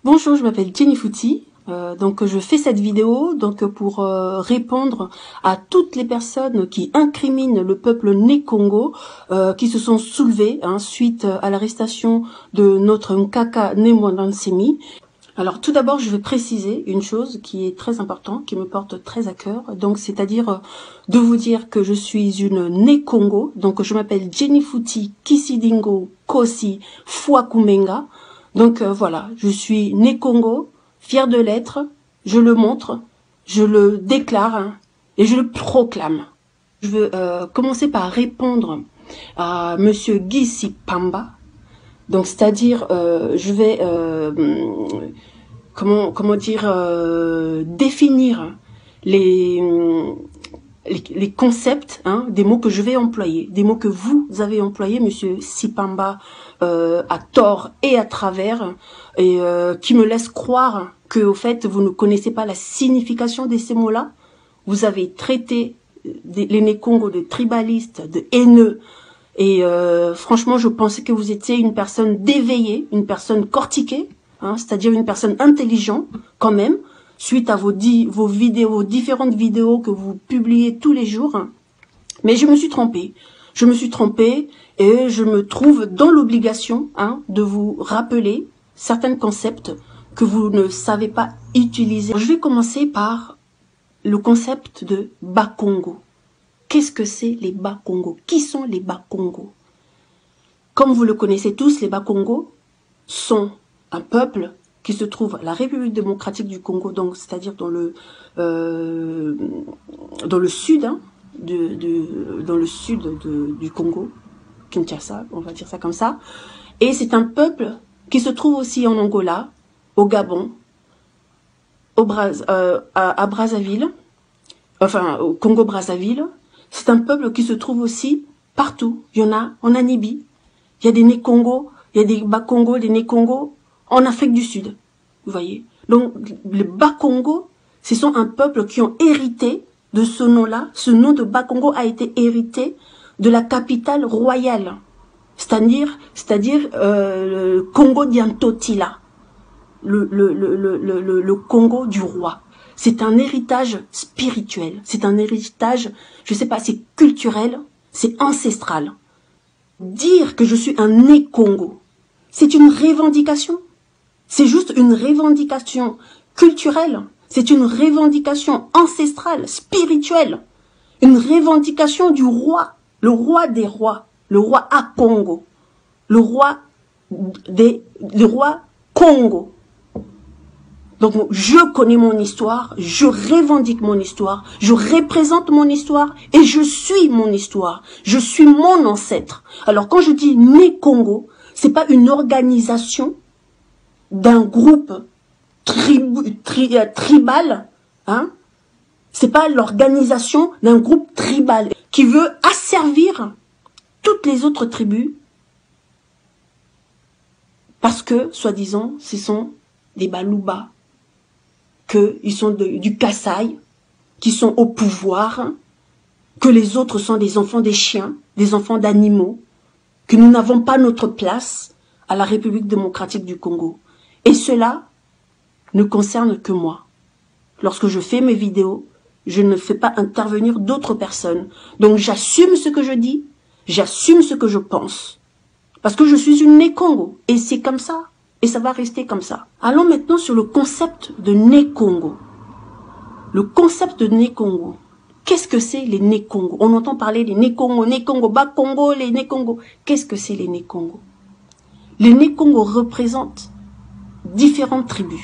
Bonjour, je m'appelle Jenny Fouti. Donc je fais cette vidéo pour répondre à toutes les personnes qui incriminent le peuple né Congo, qui se sont soulevées suite à l'arrestation de notre Nkaka Nemwanda Nsemi. Alors tout d'abord, je vais préciser une chose qui est très importante, qui me porte très à cœur. Donc c'est-à-dire de vous dire que je suis une né Congo. Donc je m'appelle Jenny Fouti Kisidingo Kosi Fwakumenga. Donc voilà, je suis né Congo, fière de l'être, je le montre, je le déclare et je le proclame. Je veux commencer par répondre à Monsieur Guy Sipamba. Donc c'est-à-dire, je vais comment dire définir les concepts des mots que je vais employer, des mots que vous avez employés, Monsieur Sipamba, à tort et à travers, et qui me laisse croire que au fait vous ne connaissez pas la signification de ces mots-là. Vous avez traité les Né Congo de tribalistes, de haineux, et franchement je pensais que vous étiez une personne d'éveillée, une personne cortiquée, c'est-à-dire une personne intelligente quand même, suite à vos différentes vidéos que vous publiez tous les jours. Mais je me suis trompée. Je me suis trompée et je me trouve dans l'obligation de vous rappeler certains concepts que vous ne savez pas utiliser. Je vais commencer par le concept de Bakongo. Qu'est-ce que c'est les Bakongo? Qui sont les Bakongo? Comme vous le connaissez tous, les Bakongo sont un peuple qui se trouve à la République démocratique du Congo, donc c'est-à-dire dans le sud, dans le sud du Congo, Kinshasa, on va dire ça comme ça. Et c'est un peuple qui se trouve aussi en Angola, au Gabon, à Brazzaville, enfin au Congo-Brazzaville. C'est un peuple qui se trouve aussi partout. Il y en a en Namibie, il y a des Né Congo, il y a des Bakongo, des Né Congo en Afrique du Sud. Vous voyez. Donc les Bakongo, ce sont un peuple qui ont hérité de ce nom-là. Ce nom de Bakongo a été hérité de la capitale royale, c'est-à-dire Congo Diantotila, le Congo du roi. C'est un héritage spirituel, c'est un héritage, je sais pas, c'est culturel, c'est ancestral. Dire que je suis un Né Congo, c'est une revendication. C'est juste une revendication culturelle. C'est une revendication ancestrale, spirituelle. Une revendication du roi, le roi des rois, le roi Akongo, le roi Congo. Donc je connais mon histoire, je revendique mon histoire, je représente mon histoire et je suis mon histoire. Je suis mon ancêtre. Alors quand je dis Né Congo, c'est pas une organisation d'un groupe tribal, c'est pas l'organisation d'un groupe tribal qui veut asservir toutes les autres tribus parce que, soi-disant, ce sont des Baluba, qu'ils sont du Kassai, qui sont au pouvoir, que les autres sont des enfants des chiens, des enfants d'animaux, que nous n'avons pas notre place à la République démocratique du Congo. Et cela ne concerne que moi. Lorsque je fais mes vidéos, je ne fais pas intervenir d'autres personnes. Donc j'assume ce que je dis, j'assume ce que je pense. Parce que je suis une Né Congo. Et c'est comme ça. Et ça va rester comme ça. Allons maintenant sur le concept de Né Congo. Le concept de Né Congo. Qu'est-ce que c'est les Né Congo? On entend parler des Né Congo, Bakongo, les Né Congo. Qu'est-ce que c'est les Né Congo? Les Né Congo représentent différentes tribus.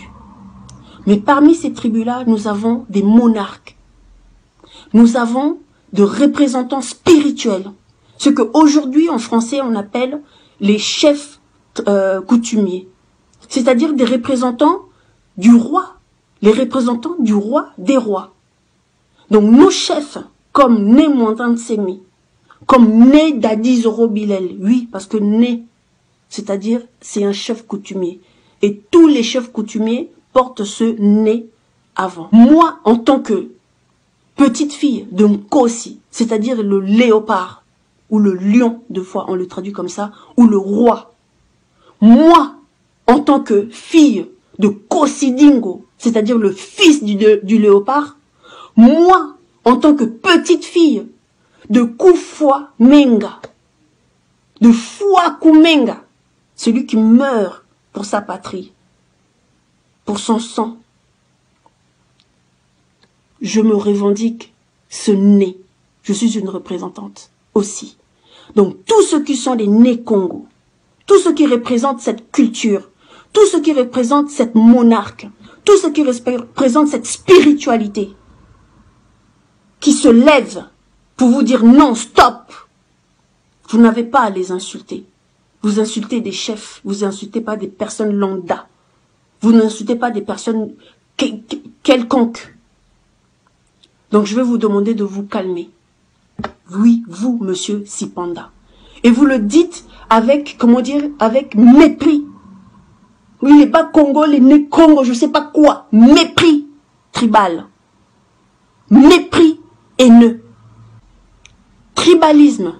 Mais parmi ces tribus-là, nous avons des monarques. Nous avons de représentants spirituels. Ce qu'aujourd'hui, en français, on appelle les chefs coutumiers. C'est-à-dire des représentants du roi. Les représentants du roi des rois. Donc nos chefs, comme Nemwanda Nsemi, comme Né Dadi Zorobilel, oui, parce que Né, c'est-à-dire c'est un chef coutumier. Et tous les chefs coutumiers portent ce Né avant. Moi, en tant que petite fille de Nkosi, c'est-à-dire le léopard, ou le lion, deux fois on le traduit comme ça, ou le roi. Moi, en tant que fille de Kosidingo, c'est-à-dire le fils du léopard, moi, en tant que petite fille de Kufwa Menga, de Fouakou Menga, celui qui meurt pour sa patrie, pour son sang, je me revendique ce nez. Je suis une représentante aussi. Donc tous ceux qui sont des nés Congo, tous ceux qui représentent cette culture, tous ceux qui représentent cette monarque, tous ceux qui représentent cette spiritualité, qui se lèvent pour vous dire non, stop. Vous n'avez pas à les insulter. Vous insultez des chefs, vous insultez pas des personnes lambda. Vous n'insultez pas des personnes quelconques. Donc je vais vous demander de vous calmer. Oui, vous, monsieur Sipanda. Et vous le dites avec, comment dire, avec mépris. Oui, les bas Congo, les nés Congo, je sais pas quoi. Mépris tribal. Mépris haineux. Tribalisme.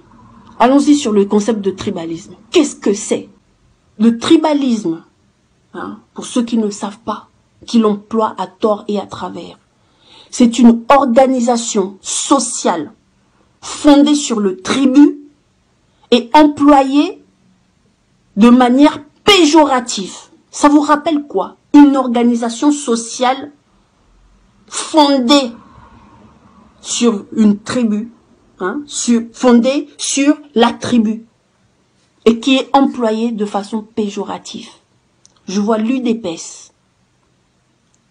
Allons-y sur le concept de tribalisme. Qu'est-ce que c'est? Le tribalisme, hein, pour ceux qui ne savent pas, qui l'emploient à tort et à travers, c'est une organisation sociale fondée sur le tribut et employée de manière péjorative. Ça vous rappelle quoi? Une organisation sociale fondée sur une tribu, hein, fondée sur la tribu, et qui est employée de façon péjorative. Je vois l'UDPS,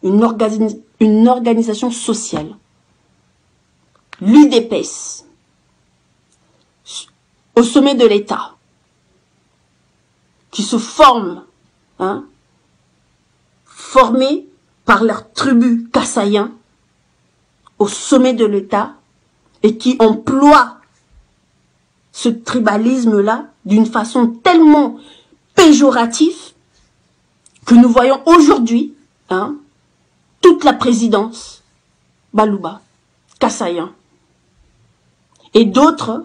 une organisation sociale. L'UDPS, au sommet de l'État, qui se forme, hein, formés par leurs tribus kassaïens au sommet de l'État et qui emploient ce tribalisme-là d'une façon tellement péjorative que nous voyons aujourd'hui, hein, toute la présidence Balouba, kassaïen, et d'autres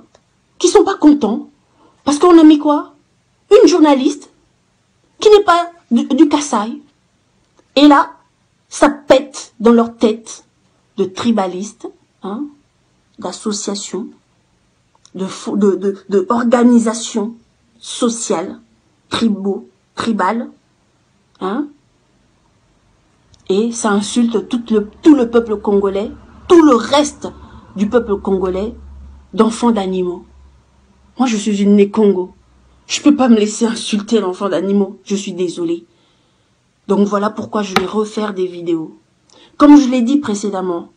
qui sont pas contents parce qu'on a mis quoi? Une journaliste qui n'est pas du Kasaï. Et là, ça pète dans leur tête de tribalistes, hein, d'associations, de organisations sociales, tribales, hein, et ça insulte tout le peuple congolais, tout le reste du peuple congolais, d'enfants d'animaux. Moi, je suis une née Congo. Je peux pas me laisser insulter l'enfant d'animaux. Je suis désolée. Donc voilà pourquoi je vais refaire des vidéos. Comme je l'ai dit précédemment,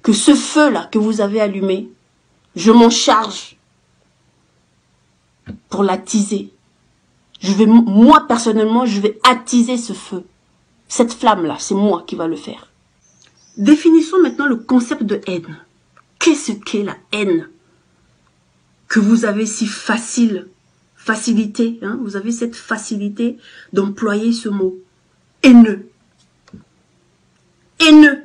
que ce feu-là que vous avez allumé, je m'en charge pour l'attiser. Moi, personnellement, je vais attiser ce feu. Cette flamme-là, c'est moi qui va le faire. Définissons maintenant le concept de haine. Qu'est-ce qu'est la haine? Que vous avez si facilité, hein, vous avez cette facilité d'employer ce mot. Haineux. Haineux.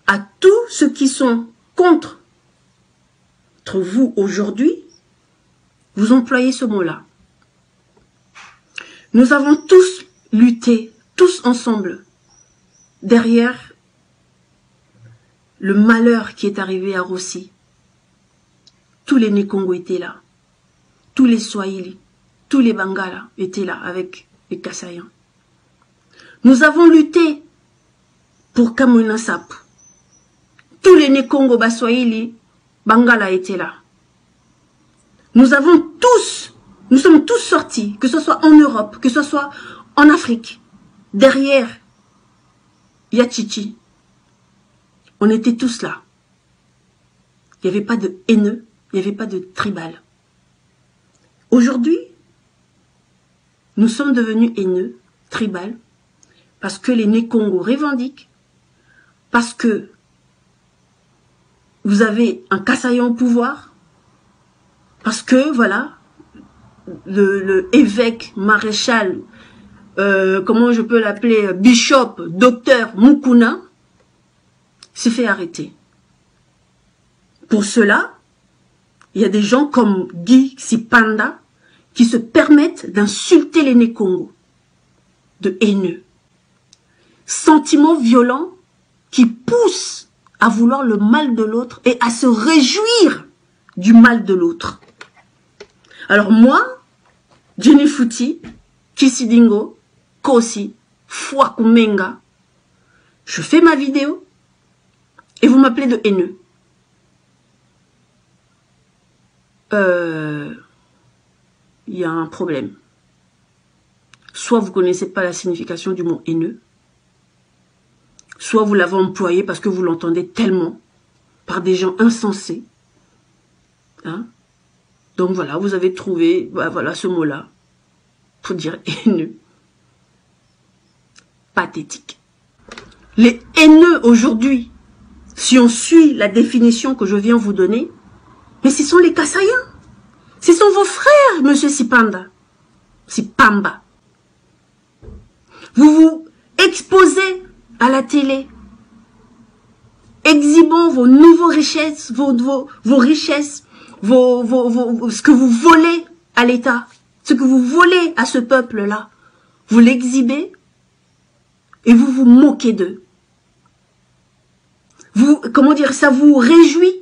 À tous ceux qui sont contre vous aujourd'hui, vous employez ce mot-là. Nous avons tous lutté, tous ensemble, derrière le malheur qui est arrivé à Rossi. Tous les Nékongo étaient là. Tous les Swahili, tous les Bangala étaient là avec les Kassaïens. Nous avons lutté pour Kamwina Sap. Tous les Nékongo Baswahili, Bangala étaient là. Nous sommes tous sortis, que ce soit en Europe, que ce soit en Afrique, derrière Yachichi. On était tous là. Il n'y avait pas de haineux, il n'y avait pas de tribal. Aujourd'hui, nous sommes devenus haineux, tribal, parce que les Nékongo revendiquent, parce que vous avez un Kassaïen au pouvoir, parce que, voilà, le évêque, maréchal, comment je peux l'appeler, bishop, docteur Mukuna, s'est fait arrêter. Pour cela, il y a des gens comme Guy Sipanda qui se permettent d'insulter les Nékongo. de haineux. Sentiments violents qui poussent à vouloir le mal de l'autre et à se réjouir du mal de l'autre. Alors moi, Jenny Fouti, Kisidingo, Kosi, Fwakumenga, je fais ma vidéo et vous m'appelez de haineux. Il y a un problème. Soit vous ne connaissez pas la signification du mot haineux, soit vous l'avez employé parce que vous l'entendez tellement par des gens insensés. Hein? Donc voilà, vous avez trouvé voilà, ce mot-là pour dire haineux. Pathétique. Les haineux aujourd'hui, si on suit la définition que je viens vous donner, mais ce sont les Kasaïens. Ce sont vos frères, monsieur Sipanda. Sipamba. Vous vous exposez à la télé, exhibant vos nouvelles richesses, vos richesses, ce que vous volez à l'État, ce que vous volez à ce peuple-là. Vous l'exhibez et vous vous moquez d'eux. Vous, comment dire, ça vous réjouit,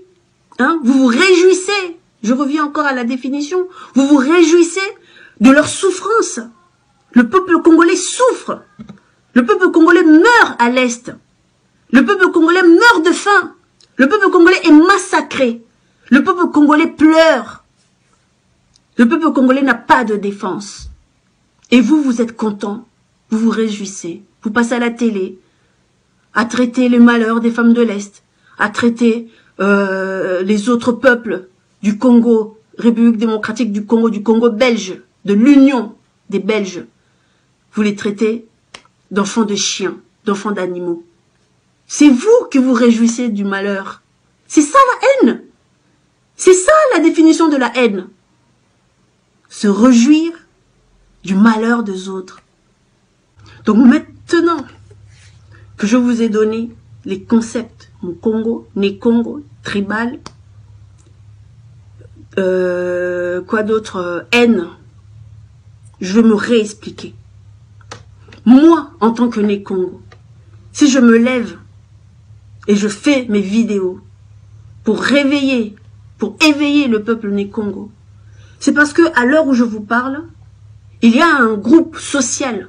hein? Vous vous réjouissez, je reviens encore à la définition, vous vous réjouissez de leur souffrance. Le peuple congolais souffre. Le peuple congolais meurt à l'Est. Le peuple congolais meurt de faim. Le peuple congolais est massacré. Le peuple congolais pleure. Le peuple congolais n'a pas de défense. Et vous, vous êtes content. Vous vous réjouissez. Vous passez à la télé à traiter les malheurs des femmes de l'Est, à traiter les autres peuples du Congo, République démocratique du Congo belge, de l'Union des Belges. Vous les traitez d'enfants de chiens, d'enfants d'animaux. C'est vous qui vous réjouissez du malheur. C'est ça la haine. C'est ça la définition de la haine. Se réjouir du malheur des autres. Donc maintenant que je vous ai donné les concepts, mon Congo, né Congo, tribal, quoi d'autre, haine, je vais me réexpliquer. Moi, en tant que né Congo, si je me lève et je fais mes vidéos pour réveiller, pour éveiller le peuple né Congo, c'est parce que à l'heure où je vous parle, il y a un groupe social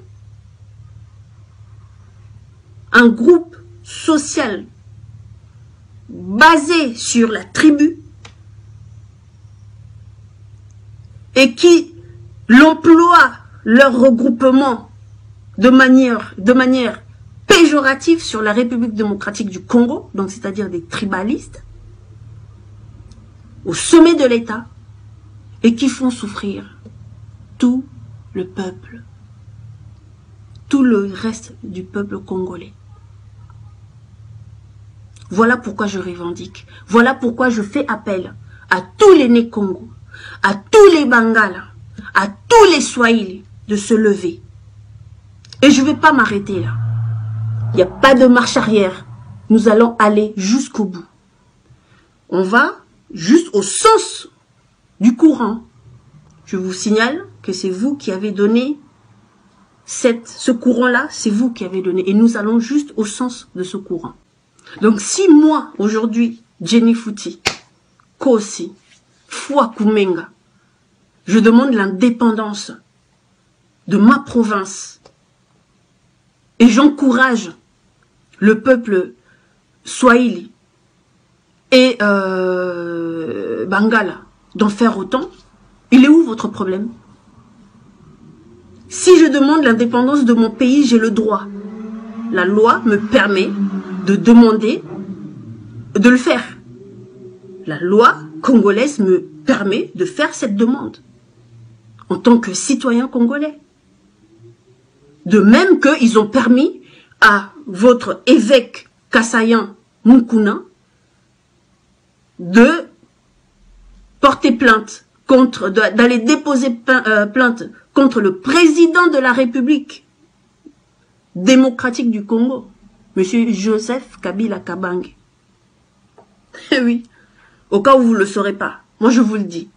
basé sur la tribu et qui l'emploie leur regroupement de manière péjorative sur la République démocratique du Congo, donc c'est-à-dire des tribalistes, au sommet de l'État, et qui font souffrir tout le peuple, tout le reste du peuple congolais. Voilà pourquoi je revendique, voilà pourquoi je fais appel à tous les nés Congo, à tous les Bangala, à tous les Swahili de se lever. Et je ne vais pas m'arrêter là. Il n'y a pas de marche arrière. Nous allons aller jusqu'au bout. On va juste au sens du courant. Je vous signale que c'est vous qui avez donné ce courant-là, c'est vous qui avez donné. Et nous allons juste au sens de ce courant. Donc si moi, aujourd'hui, Jenny Fouti, Kosi, Fwakumenga, je demande l'indépendance de ma province et j'encourage le peuple Swahili et Bangala d'en faire autant, il est où votre problème? Si je demande l'indépendance de mon pays, j'ai le droit. La loi me permet de demander de le faire. La loi congolaise me permet de faire cette demande en tant que citoyen congolais. De même qu'ils ont permis à votre évêque Kasaïen Mukuna de porter plainte contre, d'aller déposer plainte contre le président de la République démocratique du Congo, Monsieur Joseph Kabila Kabange. Eh oui, au cas où vous ne le saurez pas, moi je vous le dis.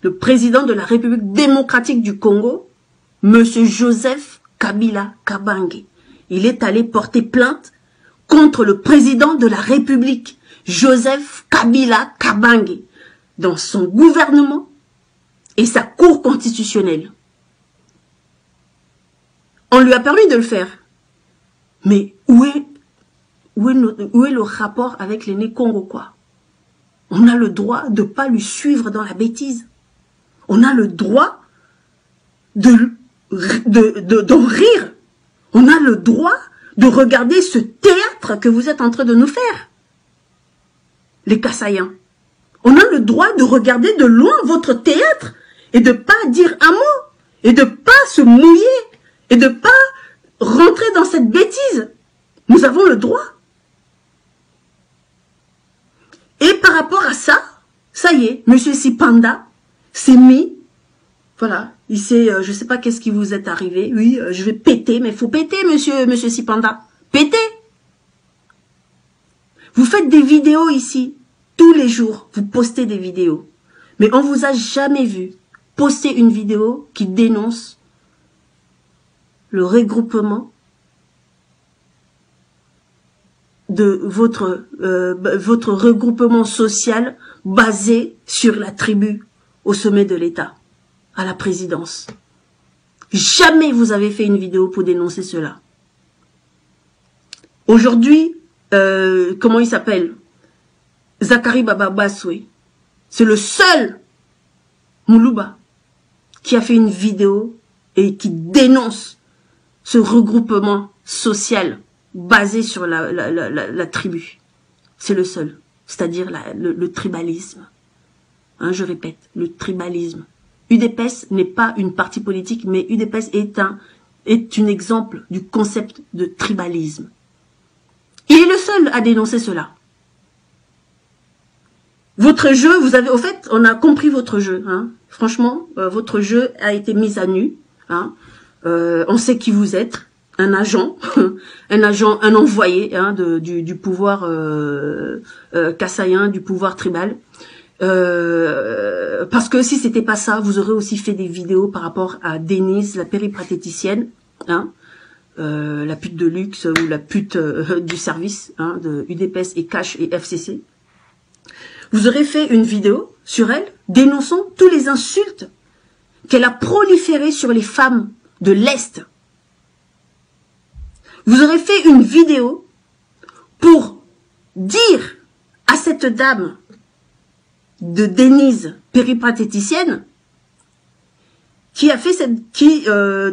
Le président de la République démocratique du Congo, Monsieur Joseph Kabila Kabange. Il est allé porter plainte contre le président de la République, Joseph Kabila Kabange, dans son gouvernement et sa cour constitutionnelle. On lui a permis de le faire. Mais où est le rapport avec les Congo, quoi? On a le droit de ne pas lui suivre dans la bêtise. On a le droit d'en rire. On a le droit de regarder ce théâtre que vous êtes en train de nous faire. Les Kassaïens. On a le droit de regarder de loin votre théâtre et de ne pas dire un mot. Et de ne pas se mouiller. Et de ne pas rentrer dans cette bêtise. Nous avons le droit. Et par rapport à ça, ça y est, M. Sipanda s'est mis, voilà, il sait, je sais pas qu'est-ce qui vous est arrivé, oui, je vais péter, mais il faut péter, monsieur Sipanda, péter. Vous faites des vidéos ici, tous les jours, vous postez des vidéos, mais on vous a jamais vu poster une vidéo qui dénonce le regroupement de votre regroupement social basé sur la tribu au sommet de l'État, à la présidence. Jamais vous avez fait une vidéo pour dénoncer cela. Aujourd'hui, comment il s'appelle? Zakari Baba Baswe. C'est le seul Moulouba qui a fait une vidéo et qui dénonce ce regroupement social basé sur la tribu. C'est le seul. C'est-à-dire le tribalisme. Hein, je répète, le tribalisme. UDPS n'est pas une partie politique, mais UDPS est un exemple du concept de tribalisme. Il est le seul à dénoncer cela. Votre jeu, vous avez, au fait, on a compris votre jeu. Hein. Franchement, votre jeu a été mis à nu. Hein. On sait qui vous êtes. Un agent, un envoyé hein, du pouvoir kassaïen, du pouvoir tribal. Parce que si c'était pas ça, vous aurez aussi fait des vidéos par rapport à Denise, la péripratéticienne, hein, la pute de luxe ou la pute du service hein, de UDPS et Cash et FCC. Vous aurez fait une vidéo sur elle dénonçant tous les insultes qu'elle a proliférées sur les femmes de l'Est. Vous aurez fait une vidéo pour dire à cette dame de Denise, péripratéticienne, qui a fait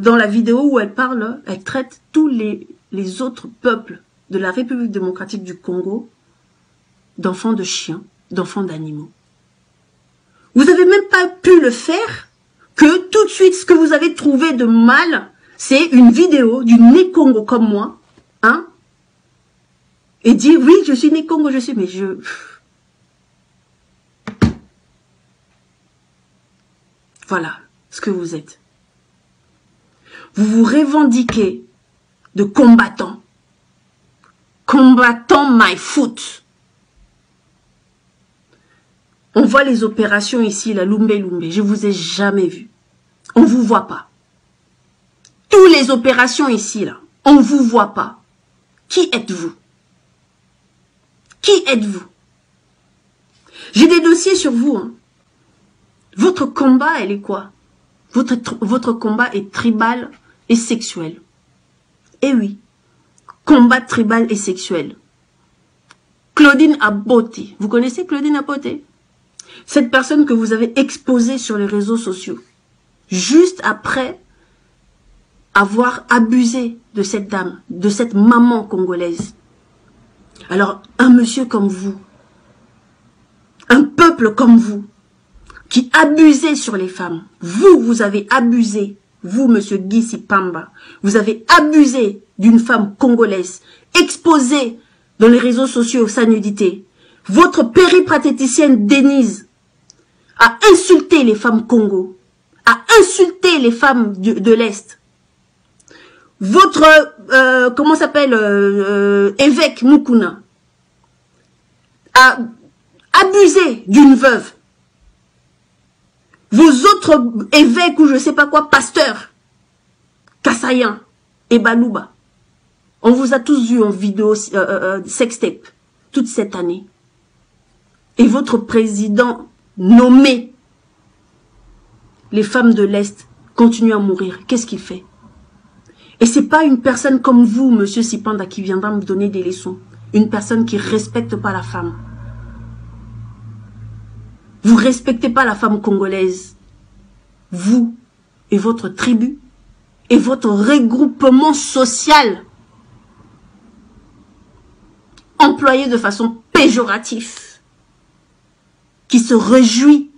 dans la vidéo où elle parle, elle traite tous les autres peuples de la République démocratique du Congo d'enfants de chiens, d'enfants d'animaux. Vous n'avez même pas pu le faire que tout de suite ce que vous avez trouvé de mal, c'est une vidéo d'une Né-Congo comme moi, hein, et dire oui, je suis Né-Congo, je suis, mais je... Voilà ce que vous êtes. Vous vous revendiquez de combattants. Combattants my foot. On voit les opérations ici, la Lumbe Lumbe. Je vous ai jamais vu. On vous voit pas. Toutes les opérations ici, là, on vous voit pas. Qui êtes-vous? Qui êtes-vous? J'ai des dossiers sur vous. Hein. Votre combat, elle est quoi? Votre combat est tribal et sexuel. Eh oui, combat tribal et sexuel. Claudine Abote. Vous connaissez Claudine Abote? Cette personne que vous avez exposée sur les réseaux sociaux. Juste après avoir abusé de cette dame, de cette maman congolaise. Alors, un monsieur comme vous, un peuple comme vous, qui abusez sur les femmes, vous avez abusé, vous, monsieur Guy Sipanda, vous avez abusé d'une femme congolaise, exposée dans les réseaux sociaux sa nudité. Votre péripratéticienne Denise a insulté les femmes Congo, a insulté les femmes de l'Est. Votre, comment s'appelle, évêque Mukuna a abusé d'une veuve. Vos autres évêques ou je sais pas quoi, pasteurs, kassaïens, et Balouba. On vous a tous vu en vidéo sextape toute cette année. Et votre président nommé, les femmes de l'Est continuent à mourir. Qu'est-ce qu'il fait? Et c'est pas une personne comme vous, monsieur Sipanda, qui viendra me donner des leçons. Une personne qui respecte pas la femme. Vous respectez pas la femme congolaise. Vous et votre tribu et votre regroupement social employé de façon péjorative, qui se réjouit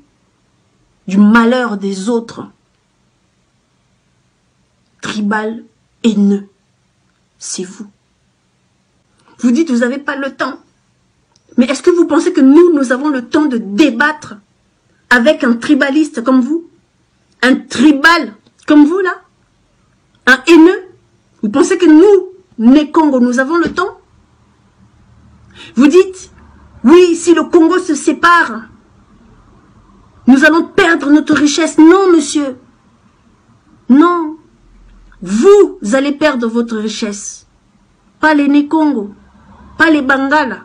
du malheur des autres. Tribal, haineux, c'est vous. Vous dites, vous n'avez pas le temps. Mais est-ce que vous pensez que nous avons le temps de débattre avec un tribaliste comme vous? Un tribal comme vous, là? Un haineux? Vous pensez que nous, les Congo, nous avons le temps? Vous dites, oui, si le Congo se sépare, nous allons perdre notre richesse. Non, monsieur. Non. Vous allez perdre votre richesse. Pas les Né-Congo, pas les Bangala,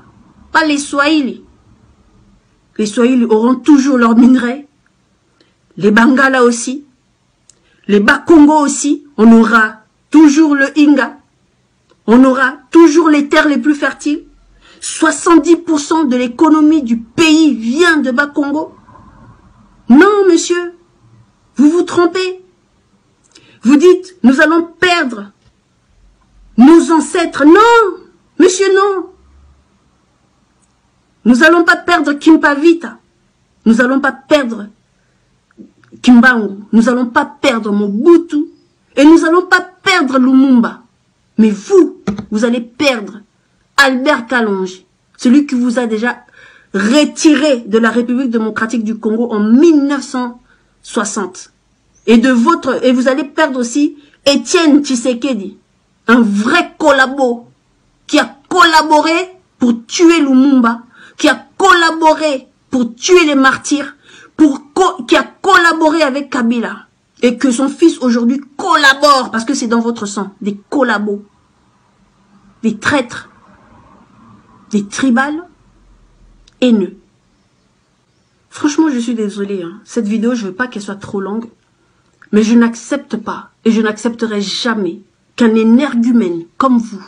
pas les Swahili. Les Swahili auront toujours leurs minerais. Les Bangala aussi. Les Bas-Congo aussi. On aura toujours le Inga. On aura toujours les terres les plus fertiles. 70% de l'économie du pays vient de Bas-Congo. Non, monsieur. Vous vous trompez. Vous dites, nous allons perdre nos ancêtres. Non, monsieur, non. Nous n'allons pas perdre Kimpavita. Nous n'allons pas perdre Kimbangu. Nous n'allons pas perdre Mobutu. Et nous n'allons pas perdre Lumumba. Mais vous allez perdre Albert Kalonji, celui qui vous a déjà retiré de la République démocratique du Congo en 1960. Et vous allez perdre aussi Étienne Tshisekedi, un vrai collabo qui a collaboré pour tuer Lumumba, qui a collaboré pour tuer les martyrs, qui a collaboré avec Kabila. Et que son fils aujourd'hui collabore, parce que c'est dans votre sang, des collabos, des traîtres, des tribales haineux. Franchement, je suis désolée. Hein. Cette vidéo, je veux pas qu'elle soit trop longue. Mais je n'accepte pas et je n'accepterai jamais qu'un énergumène comme vous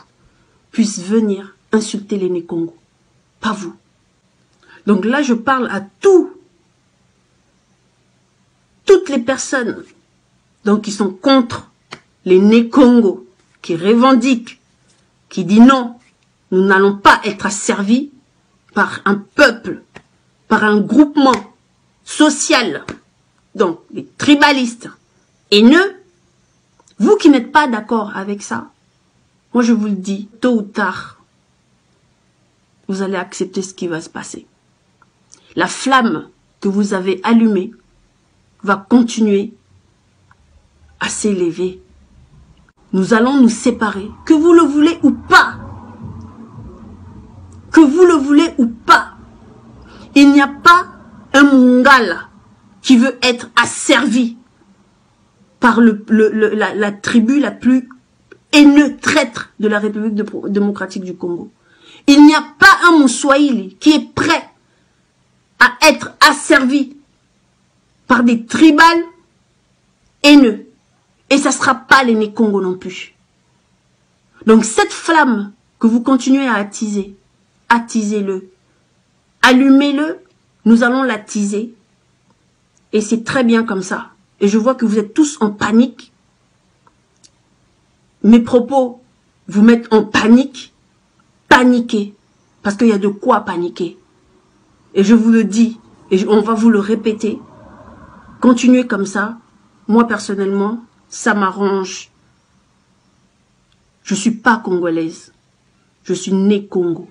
puisse venir insulter les Né-Congo. Pas vous. Donc là, je parle à toutes les personnes donc, qui sont contre les Né-Congo, qui revendiquent, qui disent non, nous n'allons pas être asservis par un peuple, par un groupement social, donc les tribalistes haineux. Vous qui n'êtes pas d'accord avec ça, moi je vous le dis, tôt ou tard, vous allez accepter ce qui va se passer. La flamme que vous avez allumée va continuer à s'élever. Nous allons nous séparer, que vous le voulez ou pas. Que vous le voulez ou pas. Il n'y a pas un Mongala qui veut être asservi par la tribu la plus haineuse traître de la République démocratique du Congo. Il n'y a pas un Moussouaïli qui est prêt à être asservi par des tribales haineux. Et ça ne sera pas les Né-Congo non plus. Donc cette flamme que vous continuez à attiser, attisez-le. Allumez-le, nous allons l'attiser. Et c'est très bien comme ça. Et je vois que vous êtes tous en panique. Mes propos vous mettent en panique. Paniquez. Parce qu'il y a de quoi paniquer. Et je vous le dis, et on va vous le répéter. Continuez comme ça. Moi, personnellement, ça m'arrange. Je ne suis pas congolaise. Je suis née Congo.